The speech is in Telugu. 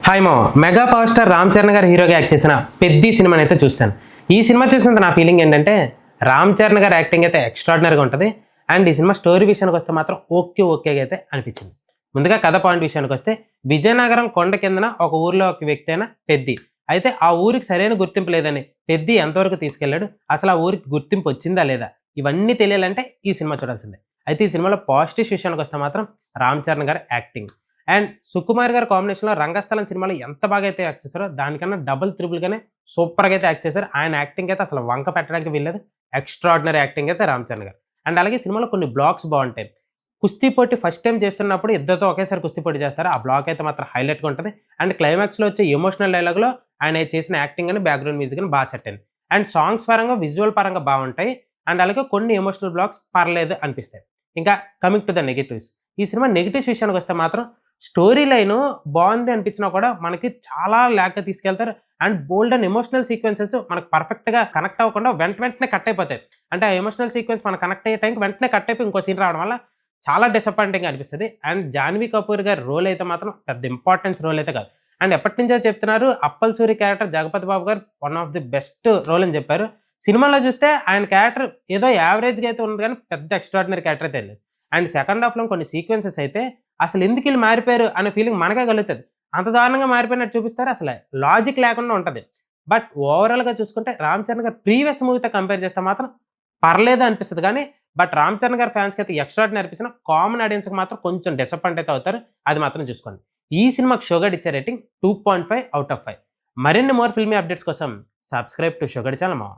హాయ్ మా mega power star Ram Charan గారు హీరోగా యాక్ట్ చేసిన పెద్ది సినిమాని అయితే చూశాను. ఈ సినిమా చూసినంత నా ఫీలింగ్ ఏంటంటే రామ్ చరణ్ గారి యాక్టింగ్ అయితే ఎక్స్ట్రాడినరీగా ఉంటుంది. అండ్ ఈ సినిమా స్టోరీ విషయానికి వస్తే మాత్రం ఓకేగా అయితే అనిపించింది. ముందుగా కథ పాయింట్ విషయానికి వస్తే విజయనగరం కొండ కిందన ఒక ఊరిలో ఒక వ్యక్తి అయిన పెద్ది. అయితే ఆ ఊరికి సరైన గుర్తింపు లేదని పెద్ది ఎంతవరకు తీసుకెళ్లాడు, అసలు ఆ ఊరికి గుర్తింపు వచ్చిందా లేదా, ఇవన్నీ తెలియాలంటే ఈ సినిమా చూడాల్సిందే. అయితే ఈ సినిమాలో పాజిటివ్ విషయానికి వస్తే మాత్రం రామ్ చరణ్ గారి యాక్టింగ్ అండ్ సుకుమార్ గారి కాంబినేషన్లో రంగస్థలం సినిమాలో ఎంత బాగా అయితే యాక్ట్ చేశారో దానికన్నా డబుల్ త్రిబుల్గానే సూపర్గా అయితే యాక్ట్ చేశారు. ఆయన యాక్టింగ్ అయితే అసలు వంక పెట్టడానికి వీల్లేదు. ఎక్స్ట్రాడినరీ యాక్టింగ్ అయితే రామ్ చరణ్ గారు. అండ్ అలాగే సినిమాలో కొన్ని బ్లాక్స్ బాగుంటాయి. కుస్తీ పోటీ ఫస్ట్ టైం చేస్తున్నప్పుడు ఇద్దరితో ఒకేసారి కుస్తీ పోటీ చేస్తారు. ఆ బ్లాక్ అయితే మాత్రం హైలైట్గా ఉంటుంది. అండ్ క్లైమాక్స్లో వచ్చే ఎమోషనల్ డైలాగ్లో ఆయన చేసిన యాక్టింగ్ అని బ్యాక్గ్రౌండ్ మ్యూజిక్ అని బాగా సెట్ అయింది. అండ్ సాంగ్స్ పరంగా విజువల్ పరంగా బాగుంటాయి. అండ్ అలాగే కొన్ని ఎమోషనల్ బ్లాక్స్ పర్లేదు అనిపిస్తాయి. ఇంకా కమింగ్ టు ద నెగిటివ్స్, ఈ సినిమా నెగిటివ్స్ విషయానికి వస్తే మాత్రం స్టోరీ లైను బాగుంది అనిపించినా కూడా మనకి చాలా ల్యాగ్‌గా తీసుకెళ్తారు. And bold and emotional sequences మనకు పర్ఫెక్ట్‌గా కనెక్ట్ అవ్వకుండా వెంటనే కట్ అయిపోతాయి. అంటే ఆ ఎమోషనల్ సీక్వెన్స్ మనకు కనెక్ట్ అయ్యే టైంకి వెంటనే కట్ అయిపోయి ఇంకో సీన్ రావడం వల్ల చాలా డిసప్పాయింటింగ్‌గా అనిపిస్తది. అండ్ జాన్వీ కపూర్ గారి రోల్ అయితే మాత్రం పెద్ద ఇంపార్టెన్స్ రోల్ అయితే కాదు. అండ్ ఎప్పటినుంచో చెప్తున్నారు అప్పల్ సూరి క్యారెక్టర్ జగపతి బాబు గారు one of the best role అని చెప్పారు. సినిమాలో చూస్తే ఆయన క్యారెక్టర్ ఏదో యావరేజ్‌గా అయితే ఉంది కానీ పెద్ద ఎక్స్ట్రార్డినరీ క్యారెక్టర్ అయితే లేదు. అండ్ సెకండ్ హాఫ్‌లో కొన్ని సీక్వెన్సెస్ అయితే అసలు ఎందుకు ఈళ్ళు మారిపోయారు అనే ఫీలింగ్ మనకే కలుగుతది. అంత దారుణంగా మారిపోయినట్టు చూపిస్తారు. అసలు లాజిక్ లేకుండా ఉంటది. బట్ ఓవరాల్‌గా చూసుకుంటే రామ్ చరణ్ గారు ప్రీవియస్ మూవీతో కంపేర్ చేస్తే మాత్రం పర్లేదు అనిపిస్తది గానీ, బట్ రామ్ చరణ్ గారి ఫ్యాన్స్‌కి అయితే ఎక్స్ట్రార్డినరీ అనిపించిన కామన్ ఆడియన్స్‌కి మాత్రం కొంచెం డిసప్పాయింట్ అయితే అవుతారు. అది మాత్రం చూసుకోండి. ఈ సినిమాకి షోగడ్ ఇచ్చే రేటింగ్ 2.5 ఔట్ ఆఫ్ 5. మరిన్ని మోర్ ఫిల్మీ అప్డేట్స్ కోసం సబ్స్క్రైబ్ టు షోగడ్ ఛానల్ మామ.